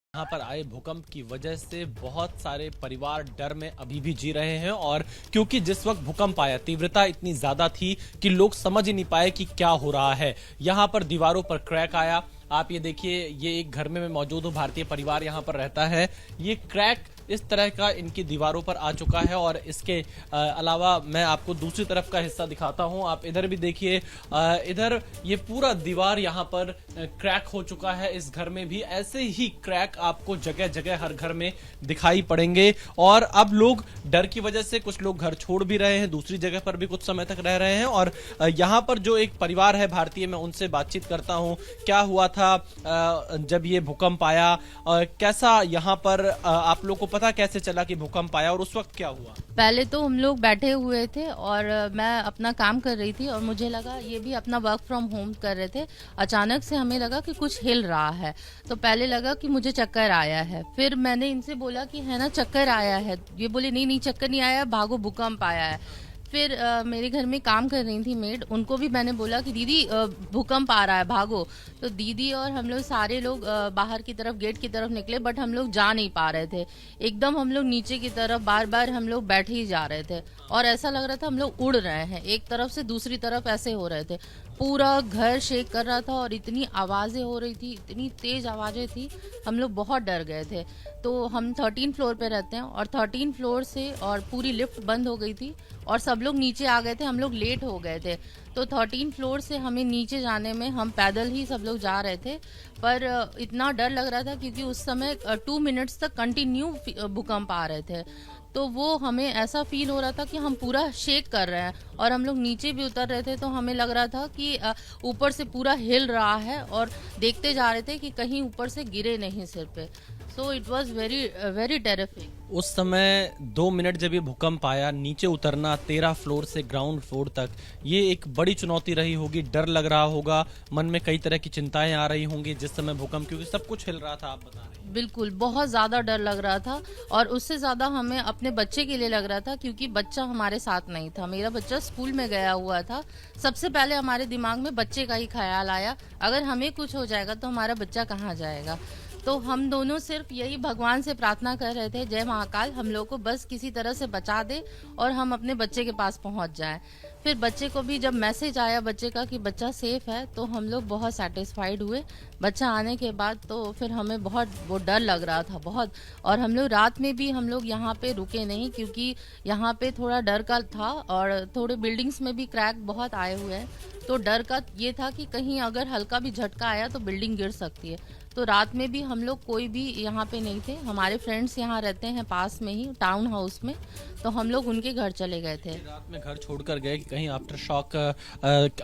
यहाँ पर आए भूकंप की वजह से बहुत सारे परिवार डर में अभी भी जी रहे हैं। और क्योंकि जिस वक्त भूकंप आया तीव्रता इतनी ज्यादा थी कि लोग समझ ही नहीं पाए कि क्या हो रहा है। यहाँ पर दीवारों पर क्रैक आया। आप ये देखिए, ये एक घर में मैं मौजूद हूँ, भारतीय परिवार यहाँ पर रहता है। ये क्रैक इस तरह का इनकी दीवारों पर आ चुका है। और इसके अलावा मैं आपको दूसरी तरफ का हिस्सा दिखाता हूं। आप इधर भी देखिए, इधर ये पूरा दीवार यहाँ पर क्रैक हो चुका है। इस घर में भी ऐसे ही क्रैक आपको जगह जगह हर घर में दिखाई पड़ेंगे। और अब लोग डर की वजह से कुछ लोग घर छोड़ भी रहे हैं, दूसरी जगह पर भी कुछ समय तक रह रहे हैं। और यहाँ पर जो एक परिवार है भारतीय, मैं उनसे बातचीत करता हूँ। क्या हुआ था जब ये भूकंप आया, कैसा यहाँ पर आप लोग को पता कैसे चला कि भूकंप आया और उस वक्त क्या हुआ? पहले तो हम लोग बैठे हुए थे और मैं अपना काम कर रही थी और मुझे लगा ये भी अपना वर्क फ्रॉम होम कर रहे थे। अचानक से हमें लगा कि कुछ हिल रहा है, तो पहले लगा कि मुझे चक्कर आया है। फिर मैंने इनसे बोला कि है ना चक्कर आया है, ये बोले नहीं नहीं चक्कर नहीं आया, भागो भूकंप आया है। फिर मेरे घर में काम कर रही थी मेड, उनको भी मैंने बोला कि दीदी भूकंप आ रहा है भागो। तो दीदी और हम लोग सारे लोग बाहर की तरफ गेट की तरफ निकले, बट हम लोग जा नहीं पा रहे थे। एकदम हम लोग नीचे की तरफ बार बार हम लोग बैठे ही जा रहे थे और ऐसा लग रहा था हम लोग उड़ रहे हैं, एक तरफ से दूसरी तरफ ऐसे हो रहे थे। पूरा घर शेक कर रहा था और इतनी आवाजें हो रही थी, इतनी तेज आवाजें थी, हम लोग बहुत डर गए थे। तो हम 13 फ्लोर पे रहते हैं और 13 फ्लोर से और पूरी लिफ्ट बंद हो गई थी और सब लोग नीचे आ गए थे, हम लोग लेट हो गए थे। तो 13 फ्लोर से हमें नीचे जाने में हम पैदल ही सब लोग जा रहे थे। पर इतना डर लग रहा था क्योंकि उस समय 2 मिनट्स तक कंटिन्यू भूकंप आ रहे थे। तो वो हमें ऐसा फील हो रहा था कि हम पूरा शेक कर रहे हैं और हम लोग नीचे भी उतर रहे थे, तो हमें लग रहा था कि ऊपर से पूरा हिल रहा है और देखते जा रहे थे कि कहीं ऊपर से गिरे नहीं सिर पे। So it was very very terrific. उस समय 2 मिनट जब ये भूकंप आया, नीचे उतरना 13 फ्लोर से ग्राउंड फ्लोर तक, ये एक बड़ी चुनौती रही होगी। डर लग रहा होगा, मन में कई तरह की चिंताएं आ रही होंगी जिस समय भूकंप, क्योंकि सब कुछ हिल रहा था, आप बता रहे हैं। बिल्कुल, बहुत ज़्यादा डर लग रहा था और उससे ज़्यादा हमें अपने बच्चे के लिए लग रहा था क्योंकि बच्चा हमारे साथ नहीं था। मेरा बच्चा स्कूल में गया हुआ था। सबसे पहले हमारे दिमाग में बच्चे का ही ख्याल आया, अगर हमें कुछ हो जाएगा तो हमारा बच्चा कहाँ जाएगा। तो हम दोनों सिर्फ यही भगवान से प्रार्थना कर रहे थे, जय महाकाल हम लोग को बस किसी तरह से बचा दे और हम अपने बच्चे के पास पहुंच जाएं। फिर बच्चे को भी जब मैसेज आया बच्चे का कि बच्चा सेफ है, तो हम लोग बहुत सेटिस्फाइड हुए। बच्चा आने के बाद तो फिर हमें बहुत वो डर लग रहा था बहुत। और हम लोग रात में भी हम लोग यहाँ पे रुके नहीं क्योंकि यहाँ पे थोड़ा डर का था और थोड़े बिल्डिंग्स में भी क्रैक बहुत आए हुए हैं। तो डर का ये था कि कहीं अगर हल्का भी झटका आया तो बिल्डिंग गिर सकती है। तो रात में भी हम लोग कोई भी यहाँ पे नहीं थे। हमारे फ्रेंड्स यहाँ रहते हैं पास में ही टाउन हाउस में, तो हम लोग उनके घर चले गए थे। रात में घर छोड़कर गए कि कहीं आफ्टर शॉक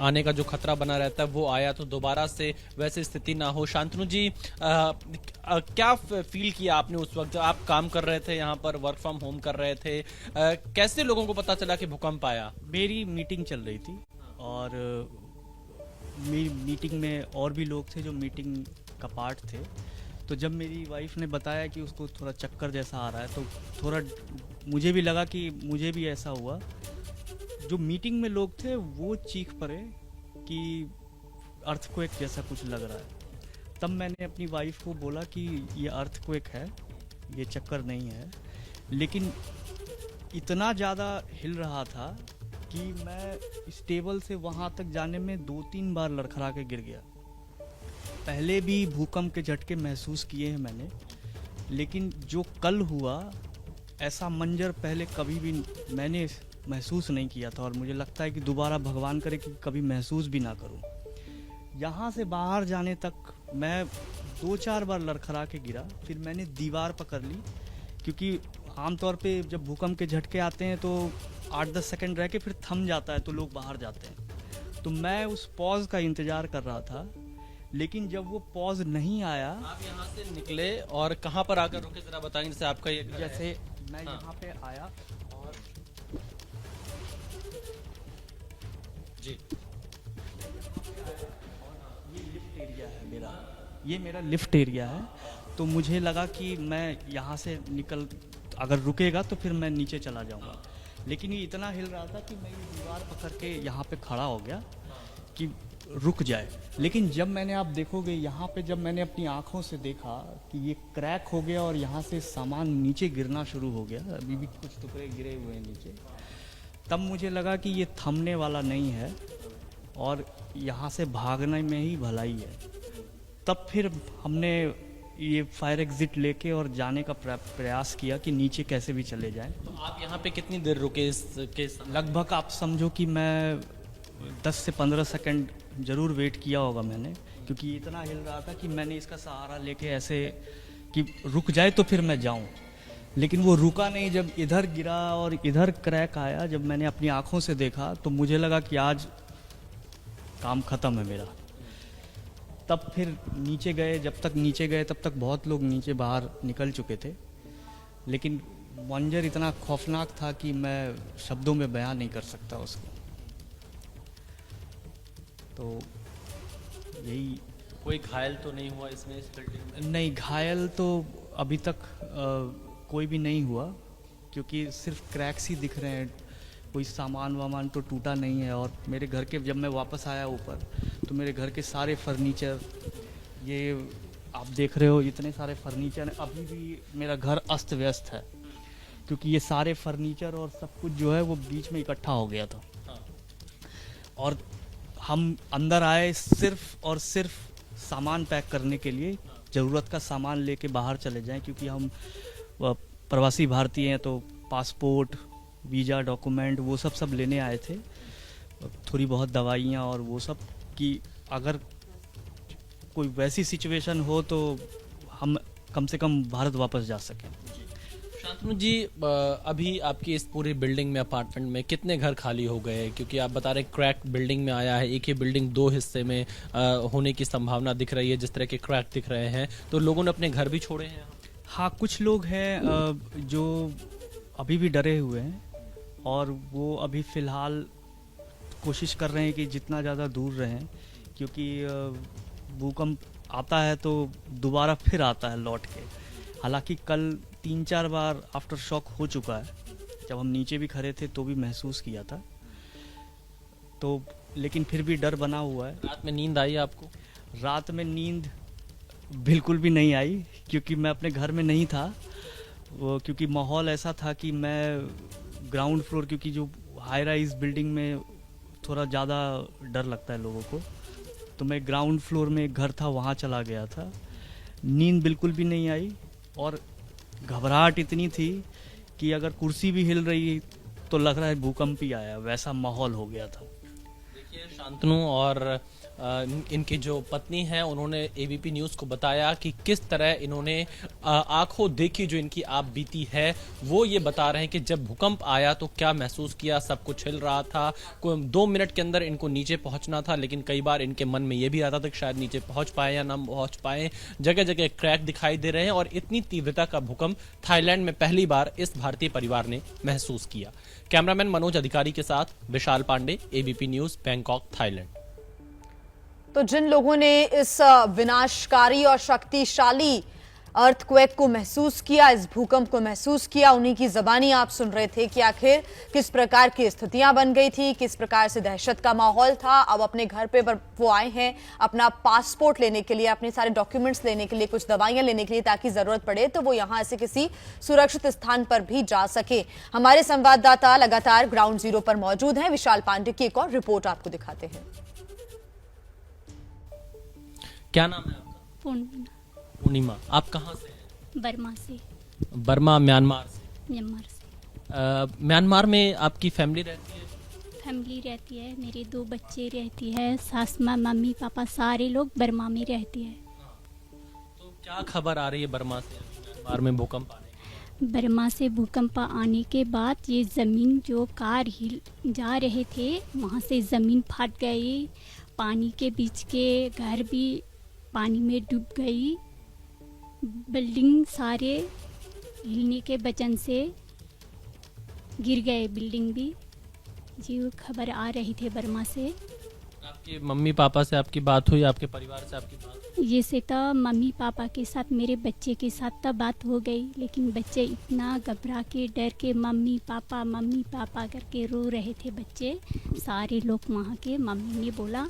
आने का जो खतरा बना रहता है वो आया तो दोबारा से वैसी स्थिति ना हो। शांतनु जी, क्या फील किया आपने उस वक्त जब आप काम कर रहे थे, यहाँ पर वर्क फ्रॉम होम कर रहे थे? कैसे लोगों को पता चला कि भूकंप आया? मेरी मीटिंग चल रही थी और मेरी मीटिंग में और भी लोग थे जो मीटिंग का पार्ट थे। तो जब मेरी वाइफ ने बताया कि उसको थोड़ा चक्कर जैसा आ रहा है, तो थोड़ा मुझे भी लगा कि मुझे भी ऐसा हुआ। जो मीटिंग में लोग थे वो चीख पड़े कि अर्थक्वेक जैसा कुछ लग रहा है। तब मैंने अपनी वाइफ को बोला कि ये अर्थक्वेक है, ये चक्कर नहीं है। लेकिन इतना ज़्यादा हिल रहा था कि मैं इस टेबल से वहाँ तक जाने में 2-3 बार लड़खड़ा के गिर गया। पहले भी भूकंप के झटके महसूस किए हैं मैंने, लेकिन जो कल हुआ ऐसा मंजर पहले कभी भी मैंने महसूस नहीं किया था। और मुझे लगता है कि दोबारा भगवान करे कि कभी महसूस भी ना करूं। यहाँ से बाहर जाने तक मैं 2-4 बार लड़खड़ा के गिरा, फिर मैंने दीवार पकड़ ली क्योंकि आमतौर पे जब भूकंप के झटके आते हैं तो 8-10 सेकंड रह के फिर थम जाता है तो लोग बाहर जाते हैं। तो मैं उस पॉज का इंतज़ार कर रहा था, लेकिन जब वो पॉज नहीं आया। आप यहाँ से निकले और कहाँ पर आकर रुके, जरा बताएंगे? जैसे आपका ये घर है। जैसे मैं हाँ। यहाँ पे आया और जी, ये लिफ्ट एरिया है मेरा, ये मेरा लिफ्ट एरिया है। तो मुझे लगा कि मैं यहाँ से निकल, अगर रुकेगा तो फिर मैं नीचे चला जाऊँगा। लेकिन ये इतना हिल रहा था कि मैं ये दीवार पकड़ के यहाँ पे खड़ा हो गया कि रुक जाए। लेकिन जब मैंने, आप देखोगे यहाँ पे, जब मैंने अपनी आँखों से देखा कि ये क्रैक हो गया और यहाँ से सामान नीचे गिरना शुरू हो गया, अभी भी कुछ टुकड़े गिरे हुए हैं नीचे, तब मुझे लगा कि ये थमने वाला नहीं है और यहाँ से भागने में ही भलाई है। तब फिर हमने ये फायर एग्जिट लेके और जाने का प्रयास किया कि नीचे कैसे भी चले जाएं। तो आप यहाँ पे कितनी देर रुके इस केस? लगभग आप समझो कि मैं 10 से 15 सेकंड ज़रूर वेट किया होगा मैंने, क्योंकि इतना हिल रहा था कि मैंने इसका सहारा लेके ऐसे कि रुक जाए तो फिर मैं जाऊं, लेकिन वो रुका नहीं। जब इधर गिरा और इधर क्रैक आया, जब मैंने अपनी आंखों से देखा तो मुझे लगा कि आज काम ख़त्म है मेरा। तब फिर नीचे गए, जब तक नीचे गए तब तक बहुत लोग नीचे बाहर निकल चुके थे, लेकिन मंजर इतना खौफनाक था कि मैं शब्दों में बयां नहीं कर सकता उसको। तो यही। कोई घायल तो नहीं हुआ इसमें, इस बिल्डिंग में? नहीं, घायल तो अभी तक कोई भी नहीं हुआ, क्योंकि सिर्फ क्रैक्स ही दिख रहे हैं, कोई सामान वामान तो टूटा नहीं है। और मेरे घर के, जब मैं वापस आया ऊपर, तो मेरे घर के सारे फर्नीचर, ये आप देख रहे हो इतने सारे फर्नीचर, अभी भी मेरा घर अस्त व्यस्त है, क्योंकि ये सारे फर्नीचर और सब कुछ जो है वो बीच में इकट्ठा हो गया था। और हम अंदर आए सिर्फ और सिर्फ सामान पैक करने के लिए, ज़रूरत का सामान लेके बाहर चले जाएं, क्योंकि हम प्रवासी भारतीय हैं, तो पासपोर्ट, वीज़ा, डॉक्यूमेंट वो सब लेने आए थे, थोड़ी बहुत दवाइयाँ और वो सब, कि अगर कोई वैसी सिचुएशन हो तो हम कम से कम भारत वापस जा सकें। शांतनु जी, अभी आपकी इस पूरी बिल्डिंग में, अपार्टमेंट में कितने घर खाली हो गए? क्योंकि आप बता रहे हैं क्रैक बिल्डिंग में आया है, एक ही बिल्डिंग दो हिस्से में होने की संभावना दिख रही है, जिस तरह के क्रैक दिख रहे हैं, तो लोगों ने अपने घर भी छोड़े हैं? हाँ, कुछ लोग हैं जो अभी भी डरे हुए हैं, और वो अभी फ़िलहाल कोशिश कर रहे हैं कि जितना ज़्यादा दूर रहें, क्योंकि भूकंप आता है तो दोबारा फिर आता है लौट के। हालांकि कल 3-4 बार आफ्टर शॉक हो चुका है, जब हम नीचे भी खड़े थे तो भी महसूस किया था, तो लेकिन फिर भी डर बना हुआ है। रात में नींद आई आपको? रात में नींद बिल्कुल भी नहीं आई, क्योंकि मैं अपने घर में नहीं था, वो क्योंकि माहौल ऐसा था कि मैं ग्राउंड फ्लोर, क्योंकि जो हाई राइज बिल्डिंग में थोड़ा ज़्यादा डर लगता है लोगों को, तो मैं ग्राउंड फ्लोर में एक घर था वहाँ चला गया था। नींद बिल्कुल भी नहीं आई, और घबराहट इतनी थी कि अगर कुर्सी भी हिल रही तो लग रहा है भूकंप ही आया, वैसा माहौल हो गया था। देखिए, शांतनु और इनकी जो पत्नी है, उन्होंने एबीपी न्यूज़ को बताया कि किस तरह इन्होंने आंखों देखी जो इनकी आप बीती है। वो ये बता रहे हैं कि जब भूकंप आया तो क्या महसूस किया, सब कुछ हिल रहा था, 2 मिनट के अंदर इनको नीचे पहुंचना था, लेकिन कई बार इनके मन में ये भी आता था कि शायद नीचे पहुंच पाए या ना पहुंच पाए। जगह जगह क्रैक दिखाई दे रहे हैं, और इतनी तीव्रता का भूकंप थाईलैंड में पहली बार इस भारतीय परिवार ने महसूस किया। कैमरामैन मनोज अधिकारी के साथ Vishal Pandey, ABP news, Bangkok, Thailand. तो जिन लोगों ने इस विनाशकारी और शक्तिशाली अर्थक्वेक को महसूस किया, इस भूकंप को महसूस किया, उन्हीं की ज़बानी आप सुन रहे थे कि आखिर किस प्रकार की स्थितियां बन गई थी, किस प्रकार से दहशत का माहौल था। अब अपने घर पे वो आए हैं अपना पासपोर्ट लेने के लिए, अपने सारे डॉक्यूमेंट्स लेने के लिए, कुछ दवाइयां लेने के लिए, ताकि जरूरत पड़े तो वो यहां से किसी सुरक्षित स्थान पर भी जा सके। हमारे संवाददाता लगातार ग्राउंड जीरो पर मौजूद हैं। विशाल पांडे की एक और रिपोर्ट आपको दिखाते हैं। क्या नाम है आपका? पूर्णिमा। पूर्णिमा, आप कहाँ से हैं? बर्मा से। बर्मा, म्यांमार से? म्यांमार से। म्यांमार में आपकी फैमिली रहती है? फैमिली रहती है, मेरे 2 बच्चे रहती है, सास माँ, मम्मी पापा सारे लोग बर्मा में रहते हैं। तो क्या खबर आ रही है बर्मा से, म्यांमार में भूकंप आने? बर्मा से भूकंप आने के बाद ये ज़मीन, जो कार हिल जा रहे थे वहाँ से ज़मीन फट गई, पानी के बीच के घर भी पानी में डूब गई, बिल्डिंग सारे हिलने के वजह से गिर गए, बिल्डिंग भी। जी, वो खबर आ रही थी बर्मा से। आपके मम्मी पापा से आपकी बात हुई, आपके परिवार से आपकी बात हुई? ये से तो मम्मी पापा के साथ, मेरे बच्चे के साथ तो बात हो गई, लेकिन बच्चे इतना घबरा के डर के मम्मी पापा करके रो रहे थे बच्चे सारे लोग वहाँ के। मम्मी ने बोला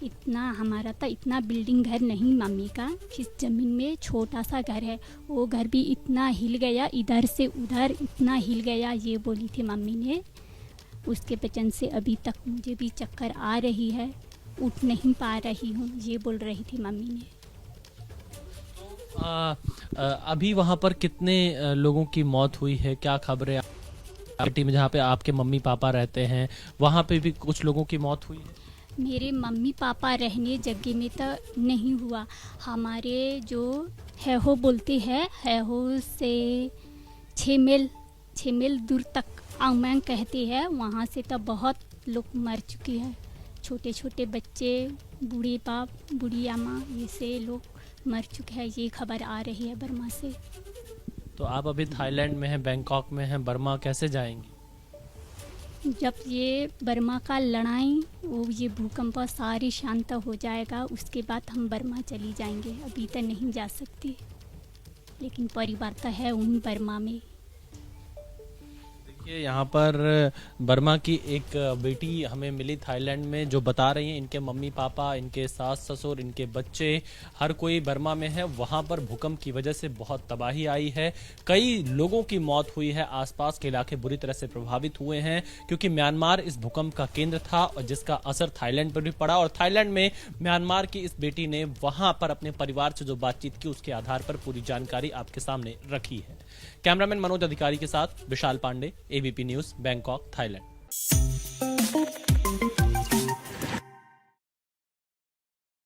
इतना हमारा तो इतना बिल्डिंग घर नहीं मम्मी का, इस ज़मीन में छोटा सा घर है, वो घर भी इतना हिल गया, इधर से उधर इतना हिल गया, ये बोली थी मम्मी ने। उसके वजह से अभी तक मुझे भी चक्कर आ रही है, उठ नहीं पा रही हूँ, ये बोल रही थी मम्मी ने। अभी वहां पर कितने लोगों की मौत हुई है, क्या खबरें? सिटी में जहाँ पे आपके मम्मी पापा रहते हैं वहां पे भी कुछ लोगों की मौत हुई है? मेरे मम्मी पापा रहने जगह में तो नहीं हुआ, हमारे जो है हो बोलते हैं, है हो से 6 मील दूर तक आंगमैंग कहते हैं, वहाँ से तो बहुत लोग मर चुके हैं, छोटे छोटे बच्चे, बूढ़े बाप, बूढ़ी अम्मा, ये से लोग मर चुके हैं, ये खबर आ रही है बर्मा से। तो आप अभी थाईलैंड में हैं, बैंकॉक में हैं, बर्मा कैसे जाएंगी? जब ये बर्मा का लड़ाई वो ये भूकंप सारी शांत हो जाएगा, उसके बाद हम बर्मा चली जाएंगे, अभी तक नहीं जा सकती, लेकिन परिवार तो है उन बर्मा में। देखिए यहाँ पर बर्मा की एक बेटी हमें मिली थाईलैंड में, जो बता रही हैं इनके मम्मी पापा, इनके सास ससुर, इनके बच्चे, हर कोई बर्मा में है। वहाँ पर भूकंप की वजह से बहुत तबाही आई है, कई लोगों की मौत हुई है, आसपास के इलाके बुरी तरह से प्रभावित हुए हैं, क्योंकि म्यांमार इस भूकंप का केंद्र था और जिसका असर थाईलैंड पर भी पड़ा। और थाईलैंड में म्यांमार की इस बेटी ने वहां पर अपने परिवार से जो बातचीत की उसके आधार पर पूरी जानकारी आपके सामने रखी है। कैमरामैन मनोज अधिकारी के साथ Vishal Pandey, ABP news, Bangkok, Thailand.